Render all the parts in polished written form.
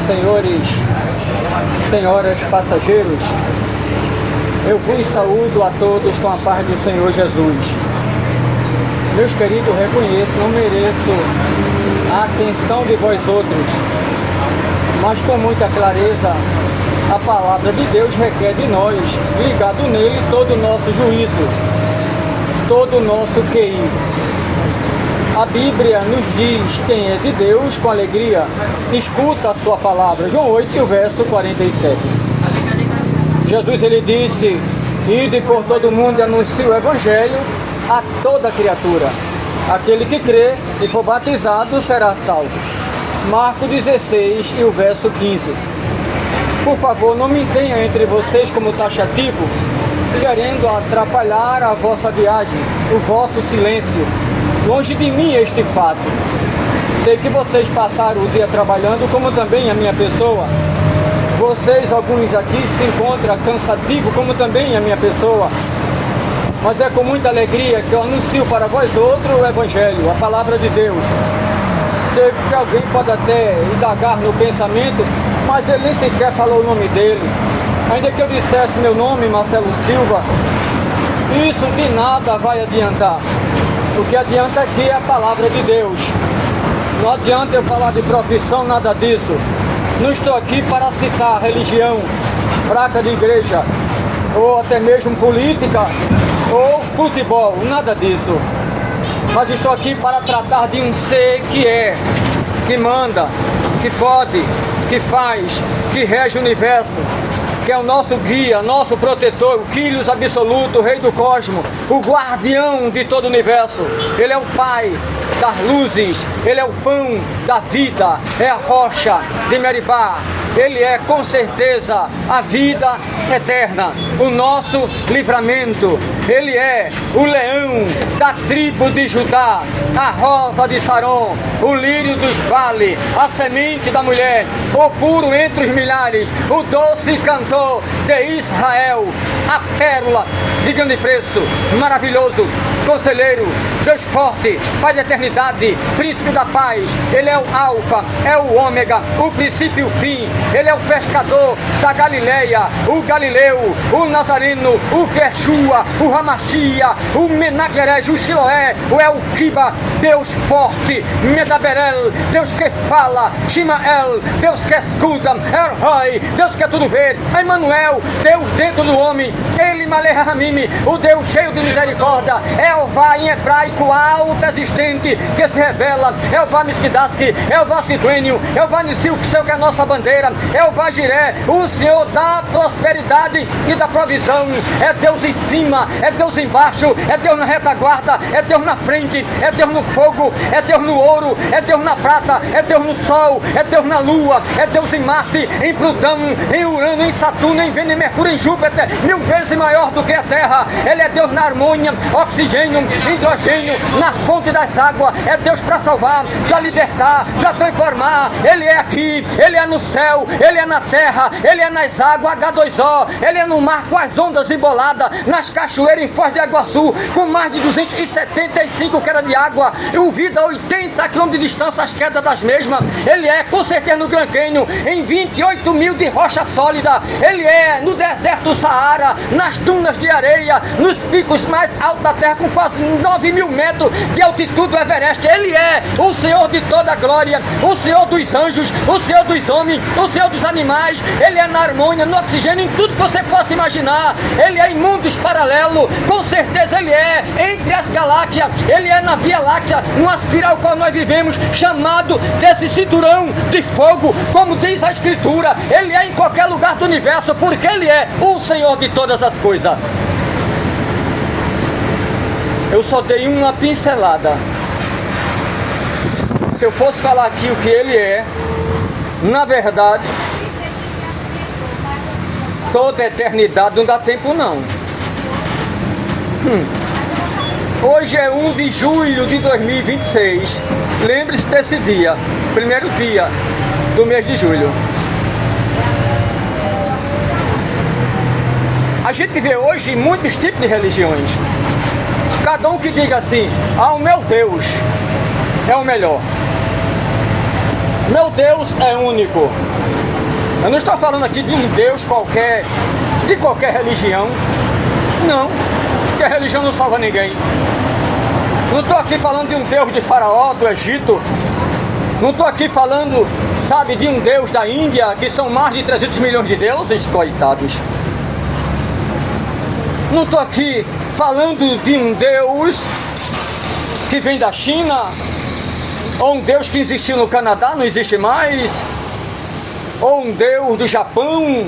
Senhores, senhoras, passageiros, eu vos saúdo a todos com a paz do Senhor Jesus. Meus queridos, reconheço, não mereço a atenção de vós outros, mas com muita clareza, a palavra de Deus requer de nós, ligado nele, todo o nosso juízo, todo o nosso QI. A Bíblia nos diz quem é de Deus com alegria, escuta a sua palavra. João 8, o verso 47. Jesus, ele disse, ide por todo o mundo e anuncie o Evangelho a toda criatura. Aquele que crê e for batizado será salvo. Marcos 16 e o verso 15. Por favor, não me tenha entre vocês como taxativo, querendo atrapalhar a vossa viagem, o vosso silêncio. Longe de mim este fato. Sei que vocês passaram o dia trabalhando, como também a minha pessoa. Vocês, alguns aqui, se encontram cansativos, como também a minha pessoa. Mas é com muita alegria que eu anuncio para vós outros o Evangelho, a palavra de Deus. Sei que alguém pode até indagar no pensamento, mas ele nem sequer falou o nome dele. Ainda que eu dissesse meu nome, Marcelo Silva, isso de nada vai adiantar. O que adianta aqui é a palavra de Deus. Não adianta eu falar de profissão, nada disso. Não estou aqui para citar religião, placa de igreja, ou até mesmo política, ou futebol, nada disso. Mas estou aqui para tratar de um ser que é, que manda, que pode, que faz, que rege o universo, que é o nosso guia, nosso protetor, o Quírios absoluto, o rei do cosmos, o guardião de todo o universo. Ele é o Pai das luzes, ele é o pão da vida, é a rocha de Meribá. Ele é com certeza a vida eterna, o nosso livramento. Ele é o leão da tribo de Judá, a rosa de Saron, o lírio dos vales, a semente da mulher, o puro entre os milhares, o doce cantor de Israel, a pérola de grande preço, maravilhoso, conselheiro, Deus forte, Pai da eternidade, príncipe da paz. Ele é o alfa, é o ômega, o princípio e o fim. Ele é o pescador da Galileia, o Galileu, o Nazareno, o Yeshua, o Ramachia, o Menagerej, o Shiloé, o Elquiba, Deus forte, Medaberel, Deus que fala, Shimael, Deus que escuta, Elroi, Deus que tudo vê, Emmanuel, Deus dentro do homem, Ele Malehamim, o Deus cheio de misericórdia, Elvá em hebraico, alto existente, que se revela, Elvá Miskidaski, Elvá Skituênio, Elvá Nissil, que é a nossa bandeira, Elvá Jiré, o Senhor da prosperidade e da provisão. É Deus em cima, é Deus embaixo, é Deus na retaguarda, é Deus na frente, é Deus no fogo, é Deus no ouro, é Deus na prata, é Deus no sol, é Deus na lua, é Deus em Marte, em Plutão, em Urano, em Saturno, em Vênus, em Mercúrio, em Júpiter, 1000 vezes maior do que a Terra. Ele é Deus na harmonia, oxigênio, hidrogênio, na fonte das águas. É Deus para salvar, para libertar, para transformar. Ele é aqui, Ele é no céu, Ele é na terra, Ele é nas águas, H2O, Ele é no mar com as ondas emboladas, nas cachoeiras em Foz do Iguaçu, com mais de 275 quedas de água, e o vida a 80 km de distância, as quedas das mesmas. Ele é com certeza no Grand Canyon, em 28 mil de rocha sólida. Ele é no deserto do Saara, nas dunas de areia, nos picos mais altos da terra, com quase 9.000 metros de altitude do Everest. Ele é o Senhor de toda a glória, o Senhor dos anjos, o Senhor dos homens, o Senhor dos animais. Ele é na harmonia, no oxigênio, em tudo que você possa imaginar. Ele é em mundos paralelos, com certeza Ele é entre as galáxias. Ele é na Via Láctea, numa espiral qual nós vivemos, chamado desse cinturão de fogo, como diz a Escritura. Ele é em qualquer lugar do universo, porque Ele é o Senhor de todas as coisas. Eu só dei uma pincelada. Se eu fosse falar aqui o que Ele é, na verdade, toda a eternidade não dá tempo não. Hoje é 1 de julho de 2026. Lembre-se desse dia, primeiro dia do mês de julho. A gente vê hoje muitos tipos de religiões. Cada um que diga assim: o meu Deus é o melhor. Meu Deus é único. Eu não estou falando aqui de um Deus qualquer, de qualquer religião. Não, porque a religião não salva ninguém. Não estou aqui falando de um Deus de Faraó, do Egito. Não estou aqui falando, sabe, de um Deus da Índia, que são mais de 300 milhões de deuses, coitados. Não estou aqui falando de um Deus que vem da China, ou um Deus que existiu no Canadá, não existe mais, ou um Deus do Japão.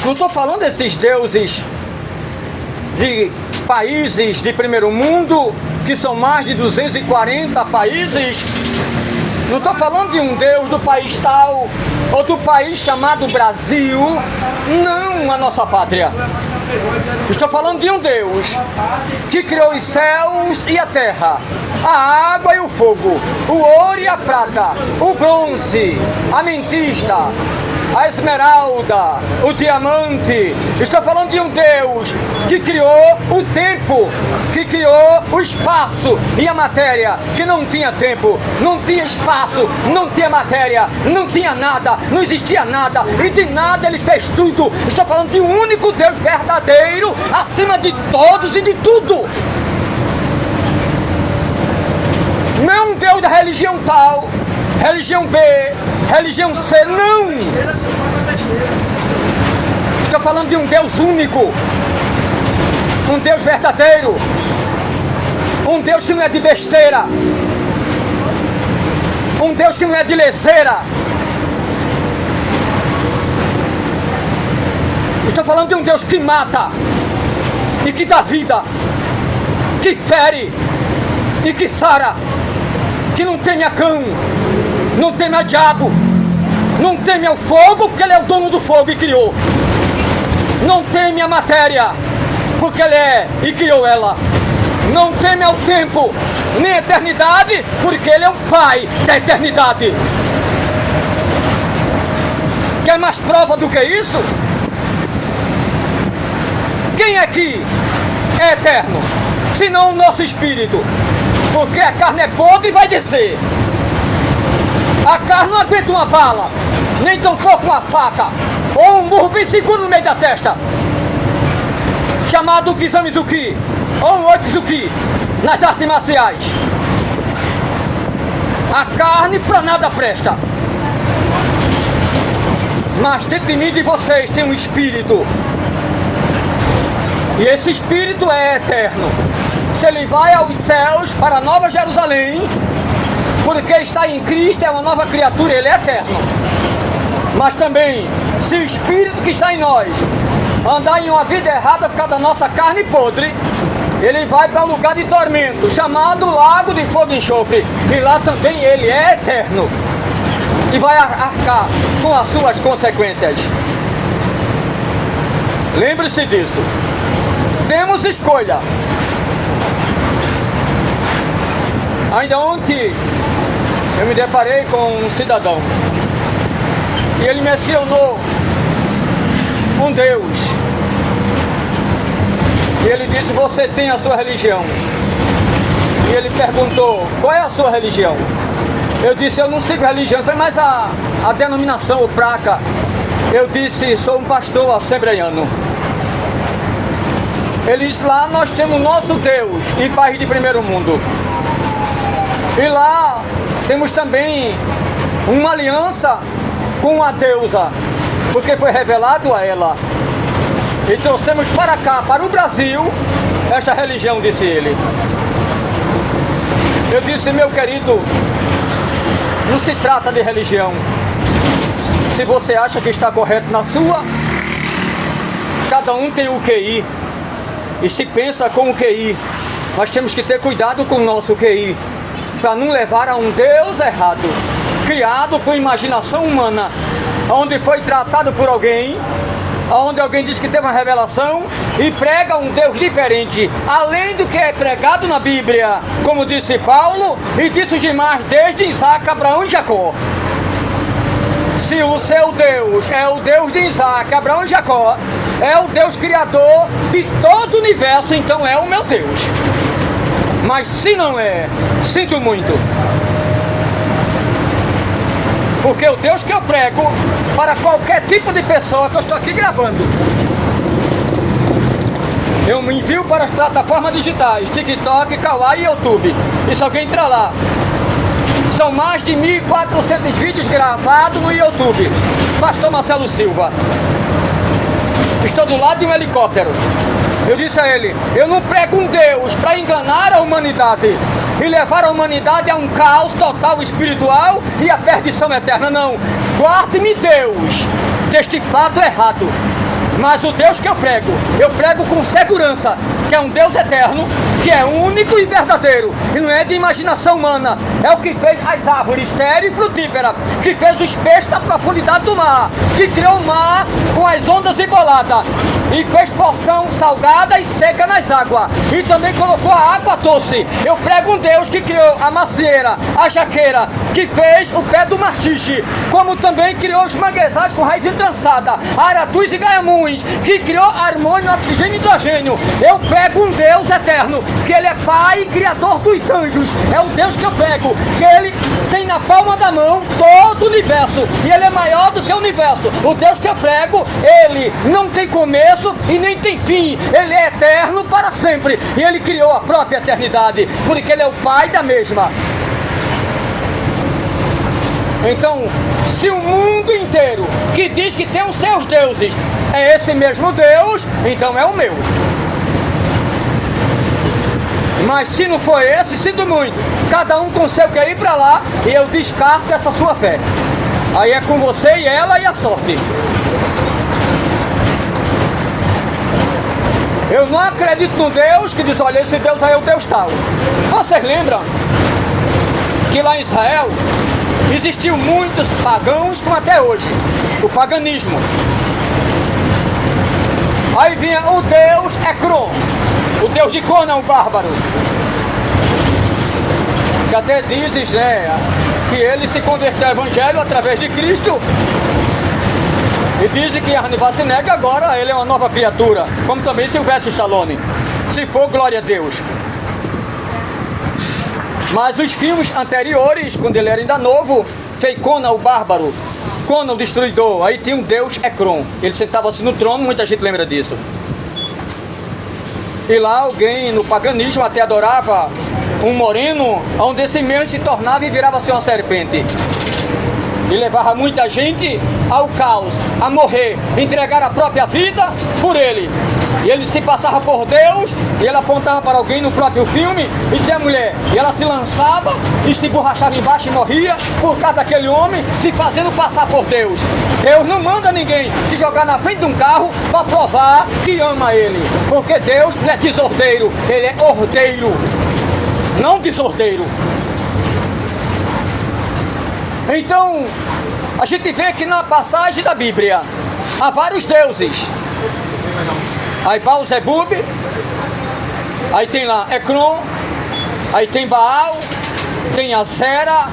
Não estou falando desses deuses de países de primeiro mundo, que são mais de 240 países. Não estou falando de um Deus do país tal, ou do país chamado Brasil, não a nossa pátria. Estou falando de um Deus que criou os céus e a terra, a água e o fogo, o ouro e a prata, o bronze, a ametista, a esmeralda, o diamante. Estou falando de um Deus que criou o tempo, que criou o espaço e a matéria, que não tinha tempo, não tinha espaço, não tinha matéria, não tinha nada, não existia nada, e de nada ele fez tudo. Estou falando de um único Deus verdadeiro, acima de todos e de tudo. Não é um Deus da religião tal, religião B, religião C, não! Estou falando de um Deus único, um Deus verdadeiro, um Deus que não é de besteira, um Deus que não é de leseira. Estou falando de um Deus que mata e que dá vida, que fere e que sara, que não teme a cão, não teme a diabo, não teme ao fogo, porque ele é o dono do fogo e criou. Não teme a matéria, porque ele é e criou ela. Não teme ao tempo, nem a eternidade, porque ele é o Pai da eternidade. Quer mais prova do que isso? Quem aqui é eterno, senão o nosso espírito? Porque a carne é podre e vai descer. A carne não aguenta uma bala, nem tampouco uma faca, ou um murro bem seguro no meio da testa, chamado Kizamizuki, ou um Oikizuki, nas artes marciais. A carne pra nada presta. Mas dentro de mim e de vocês tem um espírito. E esse espírito é eterno. Se ele vai aos céus, para a Nova Jerusalém, porque está em Cristo, é uma nova criatura, ele é eterno. Mas também, se o espírito que está em nós andar em uma vida errada por causa da nossa carne podre, ele vai para um lugar de tormento, chamado Lago de Fogo e Enxofre. E lá também ele é eterno. E vai arcar com as suas consequências. Lembre-se disso. Temos escolha. Ainda ontem eu me deparei com um cidadão e ele mencionou um Deus. E ele disse: você tem a sua religião? E ele perguntou: qual é a sua religião? Eu disse: eu não sigo religião. Foi mais a denominação, o placa. Eu disse: sou um pastor assembleiano. Ele disse: lá nós temos nosso Deus em país de primeiro mundo. E lá temos também uma aliança com a deusa, porque foi revelado a ela. E trouxemos para cá, para o Brasil, esta religião, disse ele. Eu disse: meu querido, não se trata de religião. Se você acha que está correto na sua, cada um tem o QI e se pensa com o QI. Nós temos que ter cuidado com o nosso QI, para não levar a um Deus errado, criado por imaginação humana, onde foi tratado por alguém, onde alguém disse que teve uma revelação e prega um Deus diferente, além do que é pregado na Bíblia, como disse Paulo e disse os demais, desde Isaac, Abraão e Jacó. Se Se o seu Deus é o Deus de Isaac, Abraão e Jacó, é o Deus criador de todo o universo, então é o meu Deus. Mas se não é, sinto muito. Porque o Deus que eu prego para qualquer tipo de pessoa que eu estou aqui gravando, eu me envio para as plataformas digitais, TikTok, Kawaii e YouTube. E se alguém entrar lá, são mais de 1.400 vídeos gravados no YouTube. Pastor Marcelo Silva. Estou do lado de um helicóptero. Eu disse a ele, eu não prego um Deus para enganar a humanidade e levar a humanidade a um caos total espiritual e a perdição eterna, não. Guarde-me, Deus, deste fato errado. Mas o Deus que eu prego com segurança, que é um Deus eterno, que é único e verdadeiro, e não é de imaginação humana. É o que fez as árvores estéril e frutíferas, que fez os peixes na profundidade do mar, que criou o mar com as ondas emboladas, e fez porção salgada e seca nas águas, e também colocou a água doce. Eu prego um Deus que criou a macieira, a jaqueira, que fez o pé do machixe, como também criou os manguezais com raiz entrançada, aratus e gaiamuns, que criou harmônio, oxigênio e hidrogênio. Eu prego um Deus eterno, que Ele é Pai e Criador dos anjos. É o Deus que eu prego, que Ele tem na palma da mão todo o universo, e Ele é maior do que o universo. O Deus que eu prego, Ele não tem começo e nem tem fim. Ele é eterno para sempre, e Ele criou a própria eternidade, porque Ele é o Pai da mesma. Então, se o mundo inteiro que diz que tem os seus deuses é esse mesmo Deus, então é o meu. Mas se não for esse, sinto muito. Cada um com seu quer ir para lá, e eu descarto essa sua fé. Aí é com você e ela e a sorte. Eu não acredito no Deus que diz, olha, esse Deus aí é o Deus tal. Vocês lembram que lá em Israel existiam muitos pagãos, como até hoje, o paganismo. Aí vinha o Deus Ekron, o Deus de Conan, o bárbaro, que até dizes, que ele se converteu ao Evangelho através de Cristo, e dizem que Arne Schwarzenegger agora ele é uma nova criatura, como também Sylvester Stallone, se for, glória a Deus. Mas os filmes anteriores, quando ele era ainda novo, fez Conan o bárbaro, Conan o destruidor, aí tinha um Deus Ekron, ele sentava-se no trono, muita gente lembra disso. E lá alguém no paganismo até adorava um moreno, onde esse mesmo se tornava e virava-se uma serpente. E levava muita gente ao caos, a morrer, entregar a própria vida por ele. E ele se passava por Deus, e ele apontava para alguém no próprio filme, e dizia a mulher, e ela se lançava e se borrachava embaixo e morria por causa daquele homem se fazendo passar por Deus. Deus não manda ninguém se jogar na frente de um carro para provar que ama ele, porque Deus não é desordeiro, ele é ordeiro, não desordeiro. Então, a gente vê aqui na passagem da Bíblia, há vários deuses. Aí Baal-zebub, aí tem lá Ekron, aí tem Baal, tem Asera,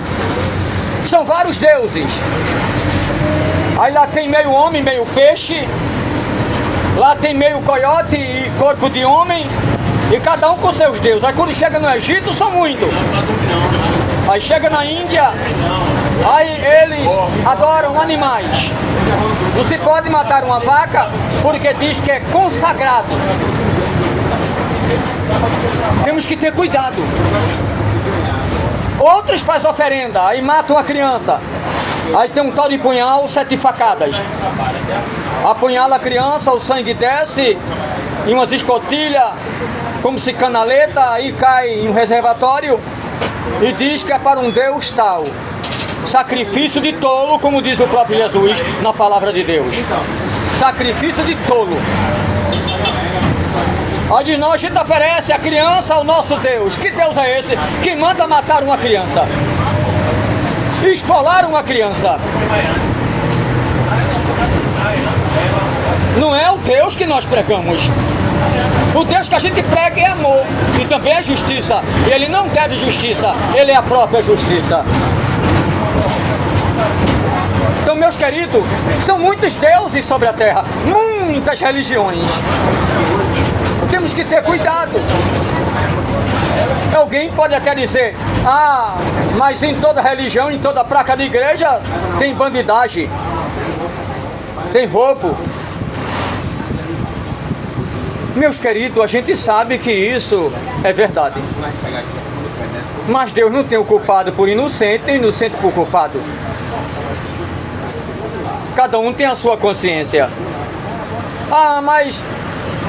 são vários deuses. Aí lá tem meio homem, meio peixe, lá tem meio coiote e corpo de homem, e cada um com seus deuses. Aí quando chega no Egito são muitos. Aí chega na Índia, aí eles adoram animais. Não se pode matar uma vaca porque diz que é consagrado. Temos que ter cuidado. Outros fazem oferenda, aí matam uma criança. Aí tem um tal de punhal, 7 facadas. Apunhala a criança, o sangue desce em umas escotilhas, como se canaleta, aí cai em um reservatório. E diz que é para um Deus tal. Sacrifício de tolo, como diz o próprio Jesus na palavra de Deus. Sacrifício de tolo. Aí de nós a gente oferece a criança ao nosso Deus. Que Deus é esse que manda matar uma criança? Esfolar uma criança? Não é o Deus que nós pregamos. O Deus que a gente prega é amor e também é justiça. E ele não deve justiça, ele é a própria justiça. Então meus queridos, são muitos deuses sobre a terra, muitas religiões. Temos que ter cuidado. Alguém pode até dizer, mas em toda religião, em toda placa de igreja, tem bandidagem, tem roubo. Meus queridos, a gente sabe que isso é verdade. Mas Deus não tem o culpado por inocente, nem inocente por culpado. Cada um tem a sua consciência. Mas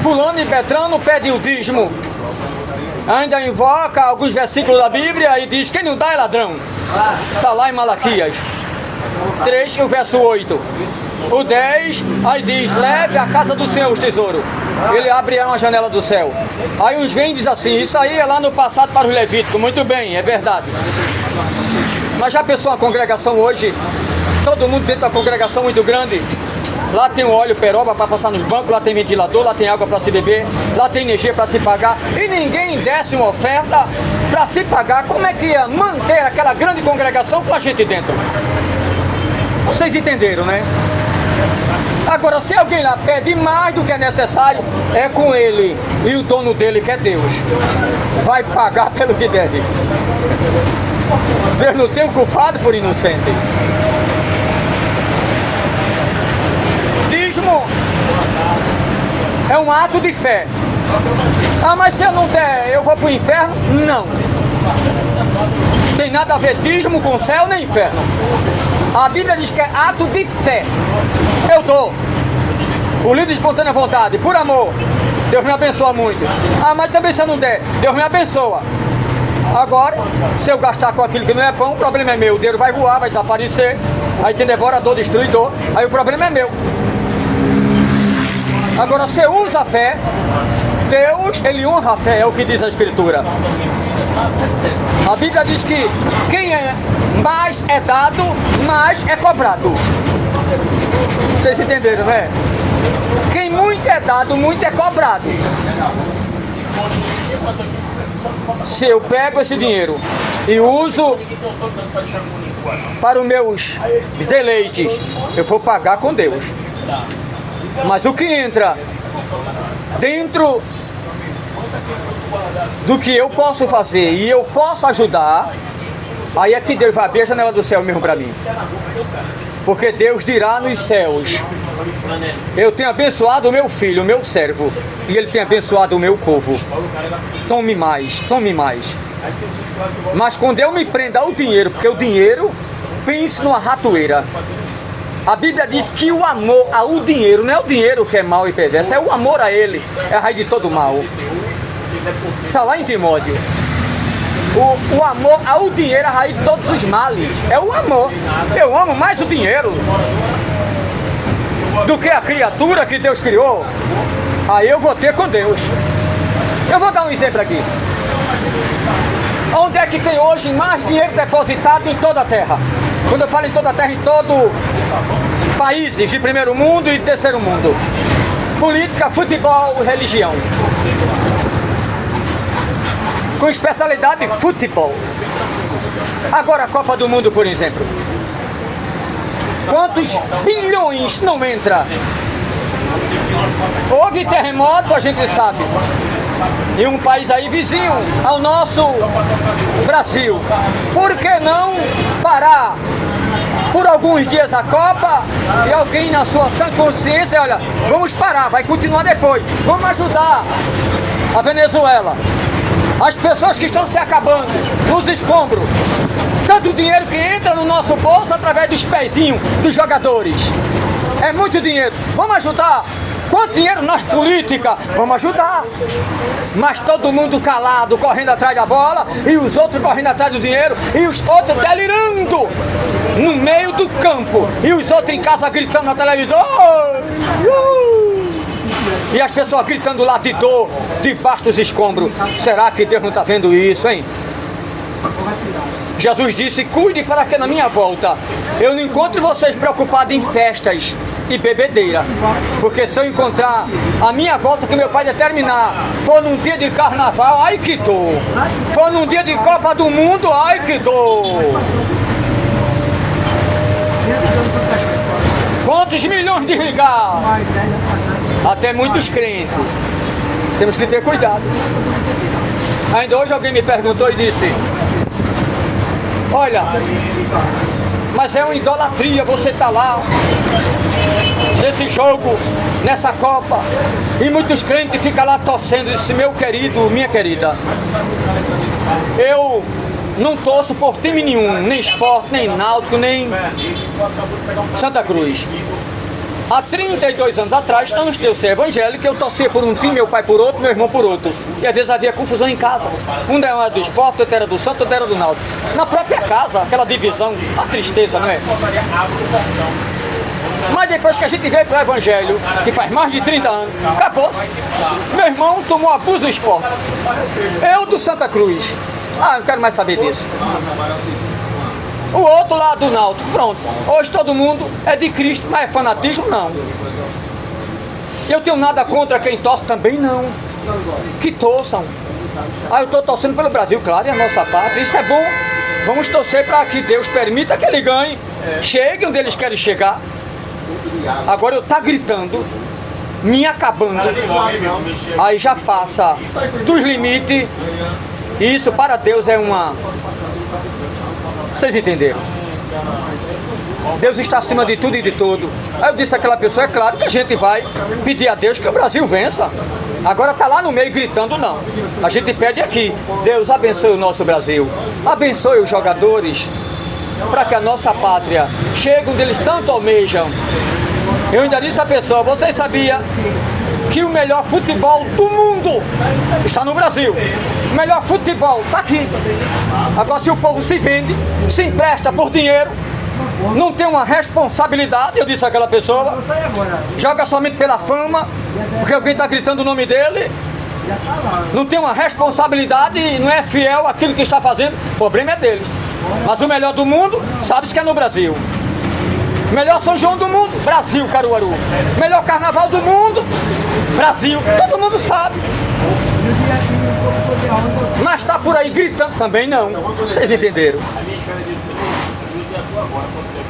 fulano e Beltrano pedem o dízimo. Ainda invoca alguns versículos da Bíblia e diz, quem não dá é ladrão. Está lá em Malaquias 3, o verso 8. O 10, aí diz, leve à casa do Senhor os tesouros. Ele abre uma janela do céu. Aí uns vêm e dizem assim, isso aí é lá no passado para os levíticos. Muito bem, é verdade. Mas já pensou a congregação hoje? Todo mundo dentro da congregação muito grande. Lá tem um óleo peroba para passar nos bancos, lá tem ventilador, lá tem água para se beber, lá tem energia para se pagar. E ninguém desse uma oferta para se pagar. Como é que ia manter aquela grande congregação com a gente dentro? Vocês entenderam, né? Agora, se alguém lá pede mais do que é necessário, é com ele e o dono dele, que é Deus, vai pagar pelo que deve. Deus não tem o culpado por inocente. Dízimo é um ato de fé. Mas se eu não der, eu vou para o inferno? Não. Tem nada a ver dízimo com céu nem inferno. A Bíblia diz que é ato de fé. Eu dou. O livre de espontânea vontade, por amor. Deus me abençoa muito. Mas também se eu não der, Deus me abençoa. Agora, se eu gastar com aquilo que não é pão, o problema é meu. O dinheiro vai voar, vai desaparecer. Aí tem devorador, destruidor. Aí o problema é meu. Agora, se eu uso a fé, Deus, Ele honra a fé, é o que diz a Escritura. A Bíblia diz que quem mais é dado, mais é cobrado. Vocês entenderam, né? Quem muito é dado, muito é cobrado. Se eu pego esse dinheiro e uso para os meus deleites, eu vou pagar com Deus. Mas o que entra dentro do que eu posso fazer e eu posso ajudar, aí é que Deus vai abrir a janela do céu mesmo para mim. Porque Deus dirá nos céus, eu tenho abençoado o meu filho, o meu servo, e ele tem abençoado o meu povo. Tome mais, tome mais. Mas quando eu me prendo ao dinheiro, porque o dinheiro, pense numa ratoeira. A Bíblia diz que o amor ao dinheiro, não é o dinheiro que é mau e perverso, é o amor a ele, é a raiz de todo mal. Está lá em Timóteo. O amor ao dinheiro é a raiz de todos os males. É o amor. Eu amo mais o dinheiro do que a criatura que Deus criou. Aí eu vou ter com Deus. Eu vou dar um exemplo aqui. Onde é que tem hoje mais dinheiro depositado em toda a terra? Quando eu falo em toda a terra, em todo países de primeiro mundo e terceiro mundo. Política, futebol e religião. Com especialidade futebol. Agora a Copa do Mundo, por exemplo. Quantos bilhões não entra? Houve terremoto, a gente sabe. Em um país aí vizinho ao nosso Brasil. Por que não parar por alguns dias a Copa e alguém na sua sã consciência, olha, vamos parar, vai continuar depois. Vamos ajudar a Venezuela. As pessoas que estão se acabando nos escombros. Tanto dinheiro que entra no nosso bolso através dos pezinhos dos jogadores. É muito dinheiro. Vamos ajudar. Quanto dinheiro nas políticas? Vamos ajudar. Mas todo mundo calado, correndo atrás da bola, e os outros correndo atrás do dinheiro, e os outros delirando no meio do campo, e os outros em casa gritando na televisão. E as pessoas gritando lá de dor, debaixo dos escombros. Será que Deus não está vendo isso, hein? Jesus disse, cuide para que na minha volta eu não encontre vocês preocupados em festas e bebedeira. Porque se eu encontrar a minha volta que meu pai determinar, for num dia de carnaval, ai que dor. For num dia de Copa do Mundo, ai que dor. Quantos milhões de ligar? Até muitos crentes. Temos que ter cuidado. Ainda hoje alguém me perguntou e disse: olha, mas é uma idolatria você estar lá nesse jogo, nessa Copa, e muitos crentes ficam lá torcendo. Eu disse: meu querido, minha querida, eu não torço por time nenhum, nem Sport, nem Náutico, nem Santa Cruz. Há 32 anos atrás, antes de eu ser evangélico, eu torcia por um time, meu pai por outro, meu irmão por outro. E às vezes havia confusão em casa. Um era do Sport, outro era do Santo, outro era do Náutico. Na própria casa, aquela divisão, a tristeza, não é? Mas depois que a gente veio para o Evangelho, que faz mais de 30 anos, acabou-se. Meu irmão tomou abuso do Sport. Eu do Santa Cruz. Ah, não quero mais saber disso. O outro lá do Náutico, pronto. Hoje todo mundo é de Cristo, mas é fanatismo, não. Eu tenho nada contra quem torce também, não. Que torçam. Ah, eu estou torcendo pelo Brasil, claro, é a nossa pátria, isso é bom. Vamos torcer para que Deus permita que ele ganhe, chegue onde eles querem chegar. Agora eu tá gritando, me acabando, aí já passa dos limites. E isso para Deus é uma... Vocês entenderam? Deus está acima de tudo e de todo. Aí eu disse àquela pessoa: é claro que a gente vai pedir a Deus que o Brasil vença. Agora tá lá no meio gritando, não. A gente pede aqui: Deus abençoe o nosso Brasil, abençoe os jogadores, para que a nossa pátria chegue onde eles tanto almejam. Eu ainda disse à pessoa: vocês sabiam que o melhor futebol do mundo está no Brasil? O melhor futebol está aqui. Agora, se o povo se vende, se empresta por dinheiro, não tem uma responsabilidade, eu disse àquela pessoa, joga somente pela fama, porque alguém está gritando o nome dele, não tem uma responsabilidade e não é fiel àquilo que está fazendo, o problema é deles. Mas o melhor do mundo, sabe-se que é no Brasil. Melhor São João do mundo, Brasil, Caruaru. Melhor carnaval do mundo, Brasil, todo mundo sabe. Mas tá por aí gritando também, não. Vocês entenderam?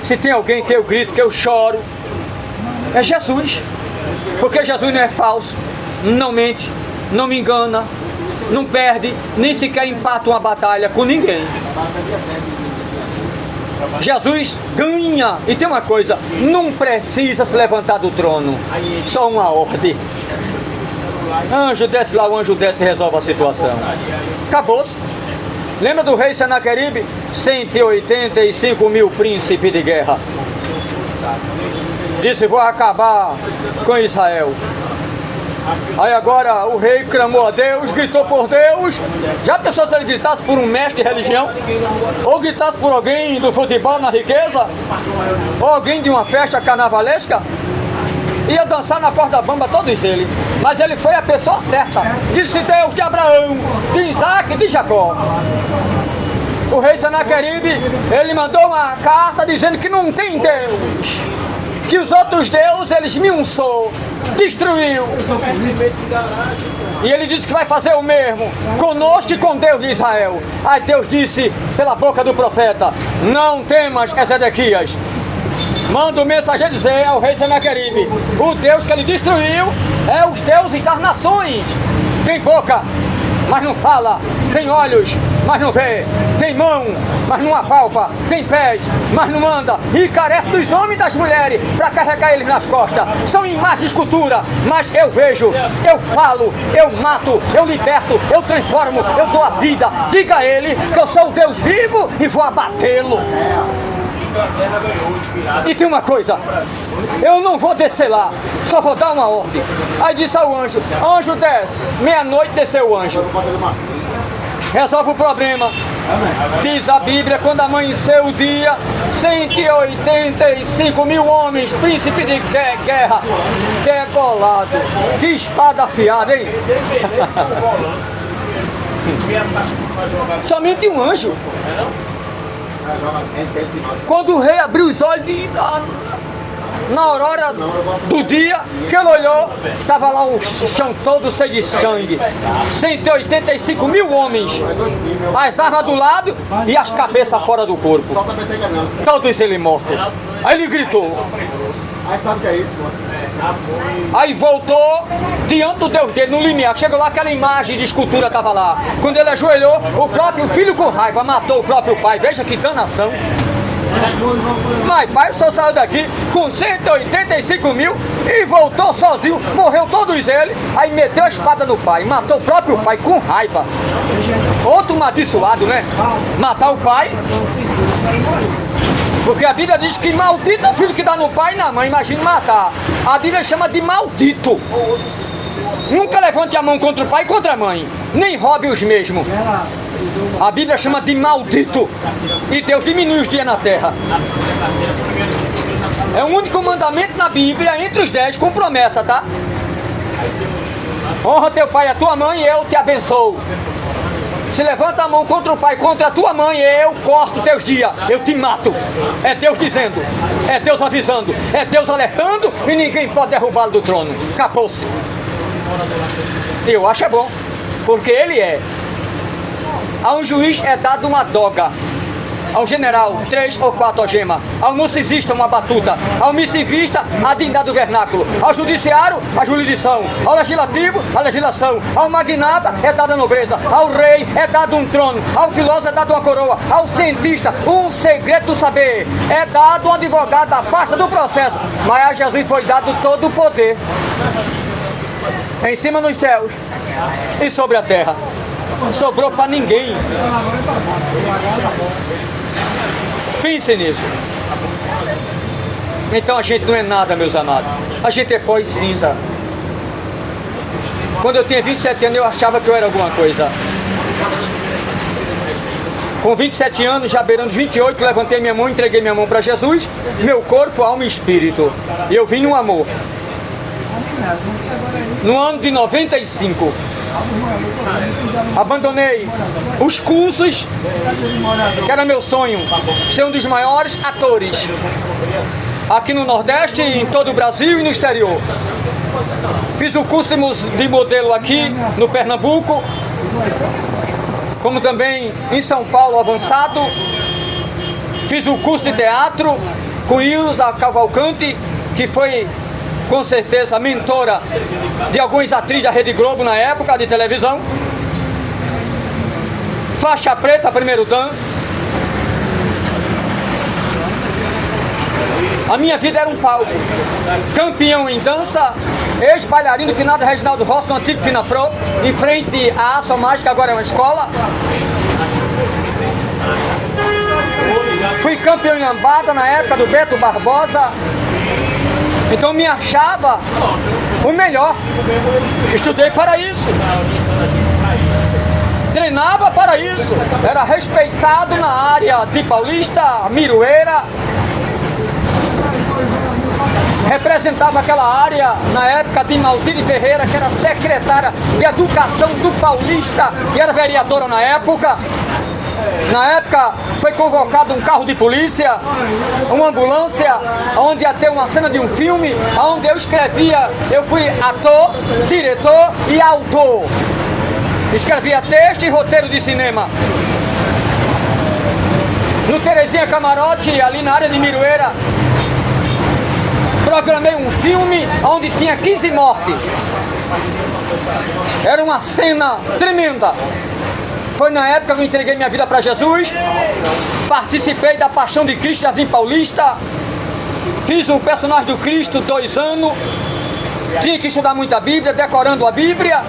Se tem alguém que eu grito, que eu choro, é Jesus. Porque Jesus não é falso, não mente, não me engana, não perde, nem sequer empata uma batalha com ninguém. Jesus ganha. E tem uma coisa: não precisa se levantar do trono, só uma ordem. Anjo desce lá, o anjo desce e resolve a situação. Acabou-se. Lembra do rei Senaqueribe? 185 mil príncipes de guerra. Disse: vou acabar com Israel. Aí agora o rei clamou a Deus, gritou por Deus. Já pensou se ele gritasse por um mestre de religião? Ou gritasse por alguém do futebol na riqueza? Ou alguém de uma festa carnavalesca? Ia dançar na corda bamba todos eles. Mas ele foi a pessoa certa. Disse Deus de Abraão, de Isaac e de Jacó. O rei Senaqueribe, ele mandou uma carta dizendo que não tem Deus, que os outros deuses eles minçou, destruiu. E ele disse que vai fazer o mesmo conosco e com Deus de Israel. Aí Deus disse pela boca do profeta: não temas, Ezequias. Manda o mensageiro dizer ao rei Senaqueribe: o Deus que ele destruiu é os deuses das nações. Tem boca, mas não fala. Tem olhos, mas não vê. Tem mão, mas não apalpa. Tem pés, mas não anda. E carece dos homens e das mulheres para carregar eles nas costas. São imagens de escultura, mas eu vejo, eu falo, eu mato, eu liberto, eu transformo, eu dou a vida. Diga a ele que eu sou o Deus vivo e vou abatê-lo. E tem uma coisa: eu não vou descer lá, só vou dar uma ordem. Aí disse ao anjo: anjo desce. Meia-noite desceu o anjo. Resolve o problema. Diz a Bíblia: quando amanheceu o dia, 185 mil homens, príncipe de guerra, debolado. Que espada afiada, hein? Somente um anjo. Quando o rei abriu os olhos na aurora do dia, que ele olhou, estava lá o chão todo cheio de sangue. 185 mil homens, as armas do lado e as cabeças fora do corpo, todos eles mortos. Aí ele gritou: sabe o que é isso, mano? Aí voltou diante do Deus dele, no limiar. Chegou lá, aquela imagem de escultura estava lá. Quando ele ajoelhou, o próprio filho com raiva matou o próprio pai. Veja que danação. Mas pai, o senhor saiu daqui com 185 mil e voltou sozinho, morreu todos eles. Aí meteu a espada no pai, matou o próprio pai com raiva. Outro amaldiçoado, né? Matar o pai. Porque a Bíblia diz que maldito é o filho que dá no pai e na mãe, imagine matar. A Bíblia chama de maldito. Nunca levante a mão contra o pai e contra a mãe, nem roube os mesmos. A Bíblia chama de maldito. E Deus diminui os dias na terra. É o único mandamento na Bíblia, entre os 10, com promessa, tá? Honra teu pai e a tua mãe e eu te abençoo. Se levanta a mão contra o pai, contra a tua mãe, eu corto teus dias, eu te mato. É Deus dizendo, é Deus avisando, é Deus alertando e ninguém pode derrubá-lo do trono. Acabou-se. Eu acho bom, porque ele é. A um juiz é dado uma doga, ao general 3 ou 4 algemas, ao musicista uma batuta, ao missivista a dindade do vernáculo, ao judiciário a jurisdição, ao legislativo a legislação, ao magnata é dada a nobreza, ao rei é dado um trono, ao filósofo é dado uma coroa, ao cientista um segredo do saber, é dado um advogado da pasta do processo, mas a Jesus foi dado todo o poder, em cima nos céus e sobre a terra. Sobrou para ninguém. Pense nisso. Então a gente não é nada, meus amados. A gente é pó e cinza. Quando eu tinha 27 anos eu achava que eu era alguma coisa. Com 27 anos, já beirando 28, levantei minha mão, entreguei minha mão para Jesus, meu corpo, alma e espírito. E eu vim no amor. No ano de 95. Abandonei os cursos, que era meu sonho, ser um dos maiores atores aqui no Nordeste, em todo o Brasil e no exterior. Fiz o curso de modelo aqui no Pernambuco, como também em São Paulo avançado. Fiz o curso de teatro com Ilza Cavalcante, que foi com certeza a mentora de algumas atrizes da Rede Globo na época de televisão. Faixa preta, primeiro dan. A minha vida era um palco. Campeão em dança, ex-bailarino finado Reginaldo Rossi, no antigo Finafro, em frente à Ação Mágica, agora é uma escola. Fui campeão em lambada na época do Beto Barbosa. Então me achava o melhor. Estudei para isso. Treinava para isso. Era respeitado na área de Paulista, Miroeira. Representava aquela área na época de Maldine Ferreira, que era secretária de Educação do Paulista e era vereadora na época. Na época foi convocado um carro de polícia, uma ambulância, onde ia ter uma cena de um filme, onde eu escrevia, eu fui ator, diretor e autor. Escrevia texto e roteiro de cinema. No Terezinha Camarote, ali na área de Miroeira, programei um filme onde tinha 15 mortes. Era uma cena tremenda. Foi na época que eu entreguei minha vida para Jesus, participei da Paixão de Cristo, Jardim Paulista, fiz o personagem do Cristo 2 anos, tinha que estudar muita Bíblia, decorando a Bíblia,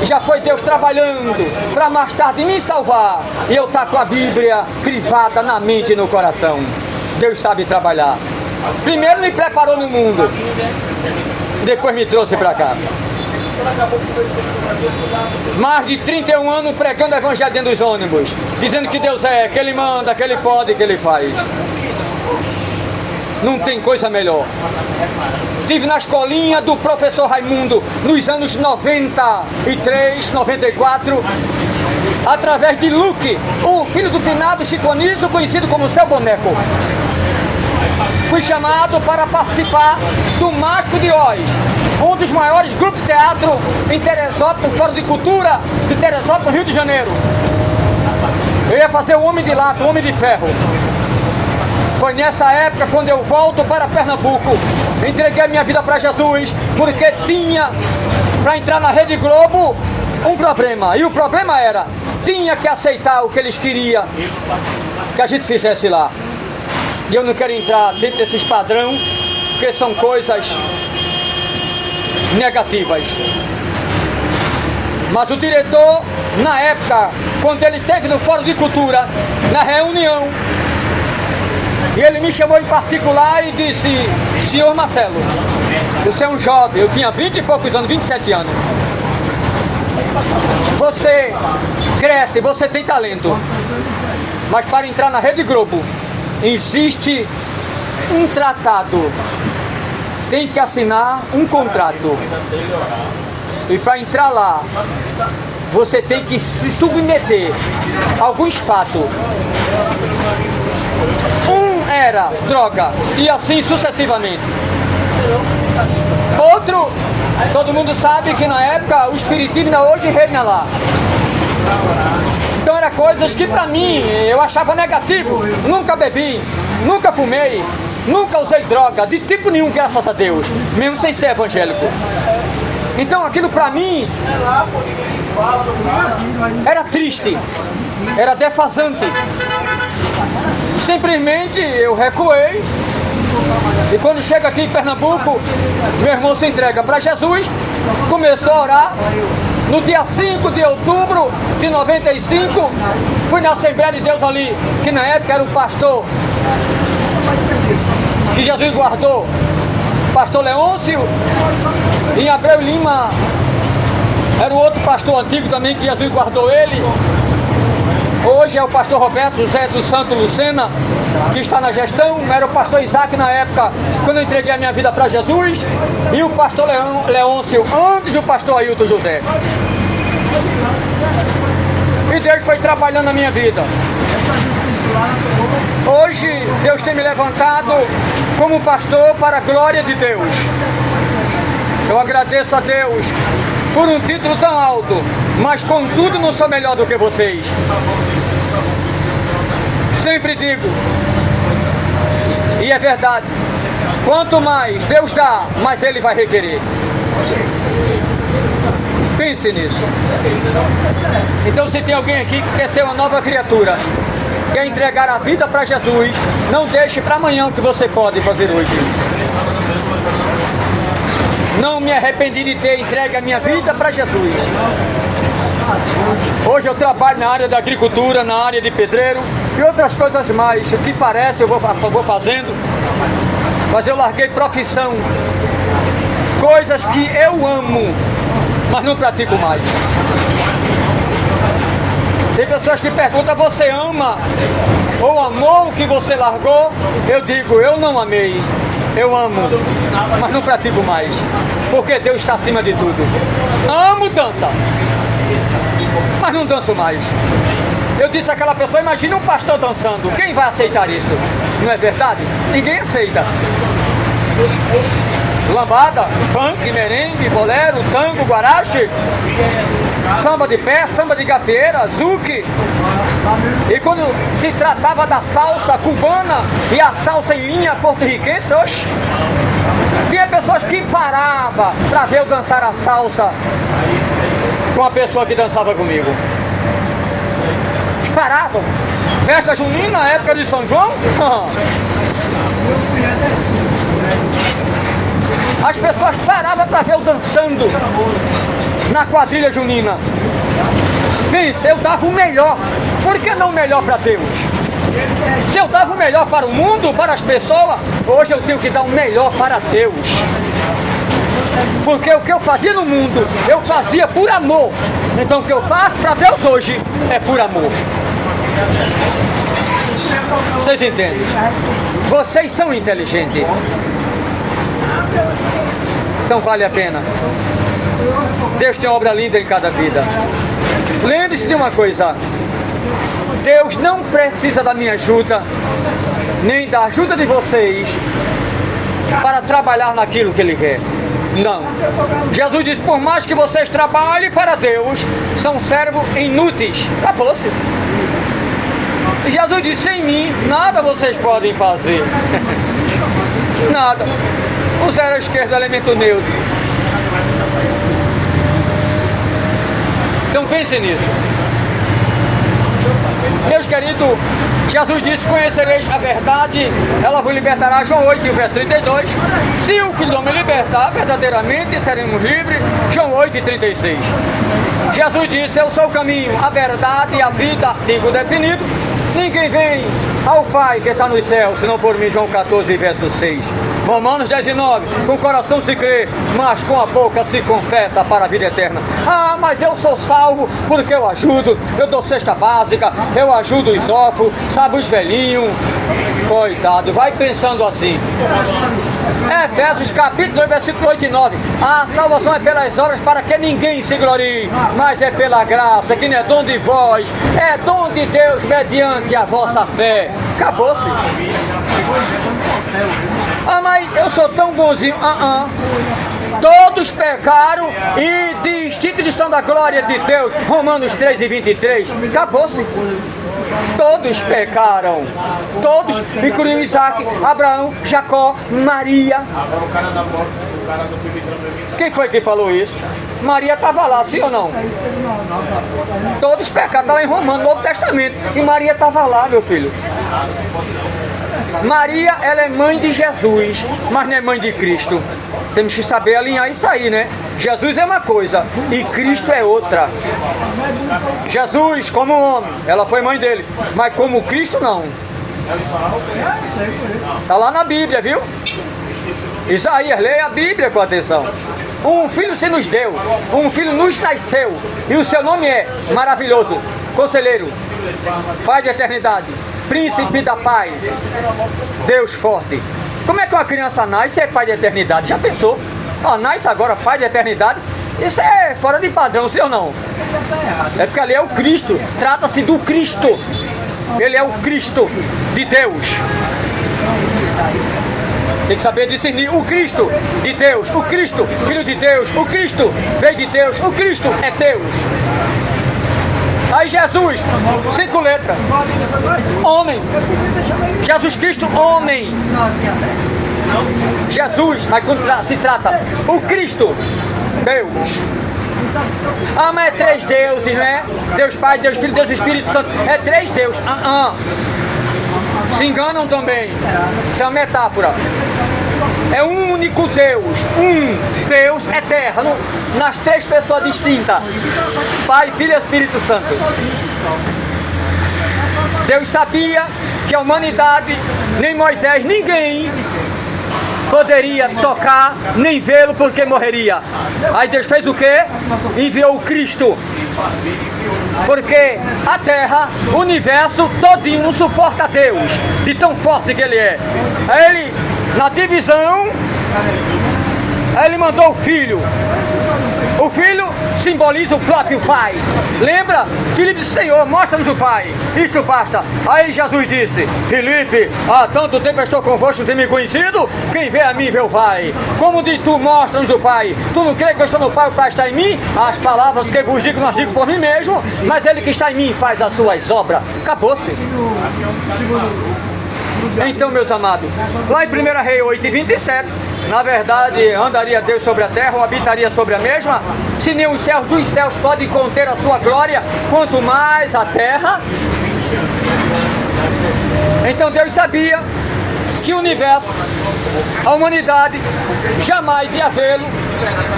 já foi Deus trabalhando para mais tarde me salvar, e eu estar com a Bíblia crivada na mente e no coração. Deus sabe trabalhar. Primeiro me preparou no mundo, depois me trouxe para cá. Mais de 31 anos pregando o evangelho dentro dos ônibus, dizendo que Deus é, que Ele manda, que Ele pode, que Ele faz. Não tem coisa melhor. Estive na escolinha do professor Raimundo nos anos 93, 94, através de Luque, o filho do finado Chico Anísio, conhecido como Seu Boneco. Fui chamado para participar do Mágico de Oz, um dos maiores grupos de teatro em Teresópolis, Fórum de Cultura de Teresópolis, Rio de Janeiro. Eu ia fazer o Homem de Lata, o Homem de Ferro. Foi nessa época quando eu volto para Pernambuco, entreguei minha vida para Jesus, porque tinha, para entrar na Rede Globo, um problema. E o problema era, tinha que aceitar o que eles queriam que a gente fizesse lá. E eu não quero entrar dentro desses padrões, porque são coisas negativas. Mas o diretor, na época, quando ele esteve no Fórum de Cultura, na reunião, e ele me chamou em particular e disse: senhor Marcelo, você é um jovem, eu tinha 20 e poucos anos, 27 anos. Você cresce, você tem talento, mas para entrar na Rede Globo, existe um tratado, tem que assinar um contrato. E para entrar lá, você tem que se submeter a alguns fatos. Um era droga, e assim sucessivamente. Outro, todo mundo sabe que na época o espiritismo hoje reina lá. Então eram coisas que para mim eu achava negativo. Nunca bebi, nunca fumei, nunca usei droga, de tipo nenhum, graças a Deus, mesmo sem ser evangélico. Então aquilo para mim era triste, era defasante. Simplesmente eu recuei, e quando chega aqui em Pernambuco, meu irmão se entrega para Jesus, começou a orar. No dia 5 de outubro de 95, fui na Assembleia de Deus ali, que na época era o pastor que Jesus guardou, pastor Leôncio. Em Abreu Lima era o outro pastor antigo também que Jesus guardou ele. Hoje é o pastor Roberto José do Santo Lucena, que está na gestão. Era o pastor Isaac na época, quando eu entreguei a minha vida para Jesus. E o pastor Leôncio, antes do pastor Ailton José. E Deus foi trabalhando na minha vida. Hoje Deus tem me levantado como pastor para a glória de Deus. Eu agradeço a Deus por um título tão alto, mas contudo não sou melhor do que vocês. Sempre digo, e é verdade, quanto mais Deus dá, mais Ele vai requerer. Pense nisso. Então, se tem alguém aqui que quer ser uma nova criatura, quer entregar a vida para Jesus, não deixe para amanhã o que você pode fazer hoje. Não me arrependi de ter entregue a minha vida para Jesus. Hoje eu trabalho na área da agricultura, na área de pedreiro e outras coisas mais. O que parece eu vou fazendo, mas eu larguei profissão, coisas que eu amo, mas não pratico mais. Tem pessoas que perguntam: você ama ou amou o que você largou? Eu digo: eu não amei, eu amo, mas não pratico mais, porque Deus está acima de tudo. Amo dança, mas não danço mais. Eu disse àquela pessoa: imagine um pastor dançando, quem vai aceitar isso? Não é verdade? Ninguém aceita. Lambada, funk, merengue, bolero, tango, guarache, samba de pé, samba de gafieira, zouk. E quando se tratava da salsa cubana e a salsa em linha porto-riquense, oxe, tinha pessoas que paravam para ver eu dançar a salsa com a pessoa que dançava comigo. Paravam. Festa junina, na época de São João, as pessoas paravam para ver eu dançando na quadrilha junina. Pense, eu dava o melhor. Por que não o melhor para Deus? Se eu dava o melhor para o mundo, para as pessoas, hoje eu tenho que dar o melhor para Deus. Porque o que eu fazia no mundo, eu fazia por amor. Então o que eu faço para Deus hoje é por amor. Vocês entendem? Vocês são inteligentes. Então vale a pena. Deus tem obra linda em cada vida. Lembre-se de uma coisa: Deus não precisa da minha ajuda, nem da ajuda de vocês, para trabalhar naquilo que Ele quer. Não. Jesus disse: por mais que vocês trabalhem para Deus, são servos inúteis. Acabou-se. E Jesus disse, sem mim, nada vocês podem fazer. Nada. O zero à esquerda, elemento neutro. Então pense nisso. Meus queridos, Jesus disse, conhecereis a verdade, ela vos libertará. João 8, verso 32. Se o Filho do Homem libertar, verdadeiramente seremos livres. João 8, 36. Jesus disse, eu sou o caminho, a verdade e a vida, artigo definido. Ninguém vem ao Pai que está nos céus, senão por mim. João 14, verso 6. Romanos 19, com o coração se crê, mas com a boca se confessa para a vida eterna. Ah, mas eu sou salvo porque eu ajudo, eu dou cesta básica, eu ajudo os órfãos, sabe, os velhinhos. Coitado, vai pensando assim. Efésios capítulo 2, versículo 8 e 9. A salvação é pelas obras para que ninguém se glorie, mas é pela graça, que não é dom de vós, é dom de Deus mediante a vossa fé. Acabou-se. Ah, mas eu sou tão bonzinho. Todos pecaram e destituídos estão da glória de Deus. Romanos 3 e 23. Acabou-se. Todos pecaram. Todos, incluindo Isaac, Abraão, Jacó, Maria. Quem foi que falou isso? Maria estava lá, sim ou não? Todos pecaram, está lá em Romanos, Novo Testamento. E Maria estava lá, meu filho. Maria, ela é mãe de Jesus, mas não é mãe de Cristo. Temos que saber alinhar isso aí, né? Jesus é uma coisa e Cristo é outra. Jesus, como homem, ela foi mãe dele, mas como Cristo, não. Está lá na Bíblia, viu? Isaías, leia a Bíblia com atenção. Um filho se nos deu, um filho nos nasceu, e o seu nome é maravilhoso, Conselheiro, Pai de eternidade, Príncipe da paz, Deus forte. Como é que uma criança nasce e é pai de eternidade? Já pensou? Nasce agora pai de eternidade? Isso é fora de padrão, sim ou não? É porque ali é o Cristo, trata-se do Cristo. Ele é o Cristo de Deus. Tem que saber discernir o Cristo de Deus, o Cristo, Filho de Deus, o Cristo veio de Deus, o Cristo é Deus. Aí Jesus, 5 letras, homem, Jesus Cristo, homem. Jesus, mas quando se trata o Cristo, Deus. Mas é 3 deuses, né? Deus Pai, Deus Filho, Deus Espírito Santo. É 3 deuses. Se enganam também. Isso é uma metáfora. É um único Deus, um Deus eterno, nas 3 pessoas distintas, Pai, Filho e Espírito Santo. Deus sabia que a humanidade, nem Moisés, ninguém poderia tocar, nem vê-lo porque morreria. Aí Deus fez o quê? Enviou o Cristo. Porque a Terra, o universo todinho não suporta Deus, de tão forte que Ele é. Aí Ele, na divisão, aí Ele mandou o Filho. O Filho simboliza o próprio Pai. Lembra? Filipe disse, Senhor, mostra-nos o Pai. Isto basta. Aí Jesus disse, Filipe, há tanto tempo eu estou convosco, não tem me conhecido? Quem vê a mim vê o Pai. Como de tu, mostra-nos o Pai. Tu não crê que eu estou no Pai, o Pai está em mim? As palavras que vos digo, nós digo por mim mesmo, mas Ele que está em mim faz as suas obras. Acabou-se. Então, meus amados, lá em 1 Reis 8 e 27, na verdade, andaria Deus sobre a terra ou habitaria sobre a mesma? Se nem os céus dos céus podem conter a sua glória, quanto mais a terra. Então Deus sabia que o universo, a humanidade, jamais ia vê-lo,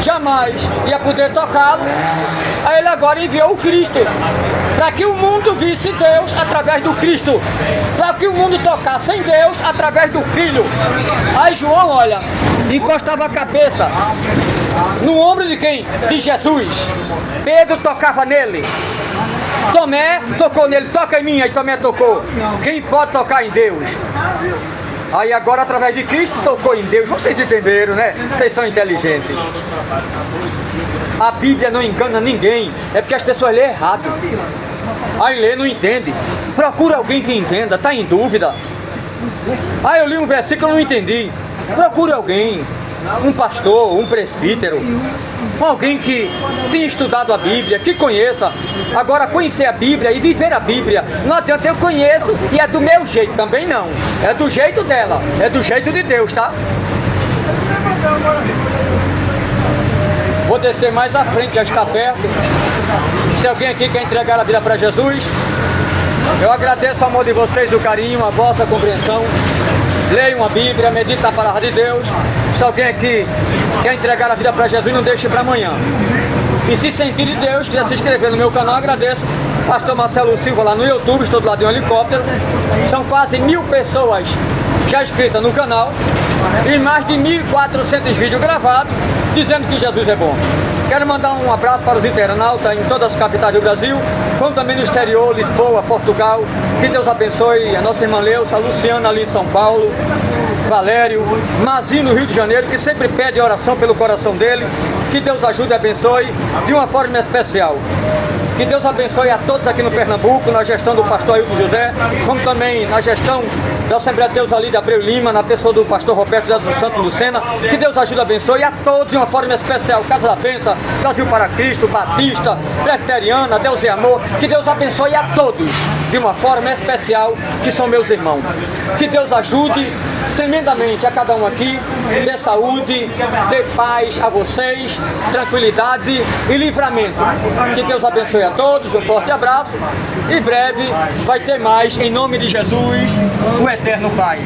jamais ia poder tocá-lo. Aí Ele agora enviou o Cristo, para que o mundo visse Deus através do Cristo, para que o mundo tocasse em Deus através do Filho. Aí João, olha, encostava a cabeça no ombro de quem? De Jesus. Pedro tocava nele. Tomé tocou nele, toca em mim, aí Tomé tocou. Quem pode tocar em Deus? Aí agora através de Cristo tocou em Deus. Vocês entenderam, né? Vocês são inteligentes. A Bíblia não engana ninguém, é porque as pessoas lêem errado. Aí lê, não entende. Procura alguém que entenda, está em dúvida. Aí eu li um versículo e não entendi. Procure alguém. um pastor, um presbítero, alguém que tenha estudado a Bíblia, que conheça. Agora, conhecer a Bíblia e viver a Bíblia, não adianta eu conheço e é do meu jeito, também não. É do jeito dela, é do jeito de Deus, tá? Vou descer mais à frente, já está perto. Se alguém aqui quer entregar a vida para Jesus, eu agradeço o amor de vocês, o carinho, a vossa compreensão. Leiam a Bíblia, meditem na palavra de Deus. Se alguém aqui quer entregar a vida para Jesus, não deixe para amanhã. E se sentir de Deus, quiser se inscrever no meu canal, agradeço. Pastor Marcelo Silva lá no YouTube, estou do lado de um helicóptero. São quase 1000 pessoas já inscritas no canal e mais de 1400 vídeos gravados dizendo que Jesus é bom. Quero mandar um abraço para os internautas em todas as capitais do Brasil, como também no exterior, Lisboa, Portugal. Que Deus abençoe a nossa irmã Leusa, a Luciana ali em São Paulo, Valério, Mazinho no Rio de Janeiro, que sempre pede oração pelo coração dele. Que Deus ajude e abençoe de uma forma especial. Que Deus abençoe a todos aqui no Pernambuco, na gestão do pastor Ailton José, como também na gestão da Assembleia de Deus ali de Abreu Lima, na pessoa do pastor Roberto José do Santo Lucena. Que Deus ajude e abençoe a todos de uma forma especial. Casa da Bênção, Brasil para Cristo, Batista, Presbiteriana, Deus e Amor. Que Deus abençoe a todos de uma forma especial, que são meus irmãos. Que Deus ajude tremendamente a cada um aqui, dê saúde, dê paz a vocês, tranquilidade e livramento. Que Deus abençoe a todos, um forte abraço e breve vai ter mais, em nome de Jesus, o Eterno Pai.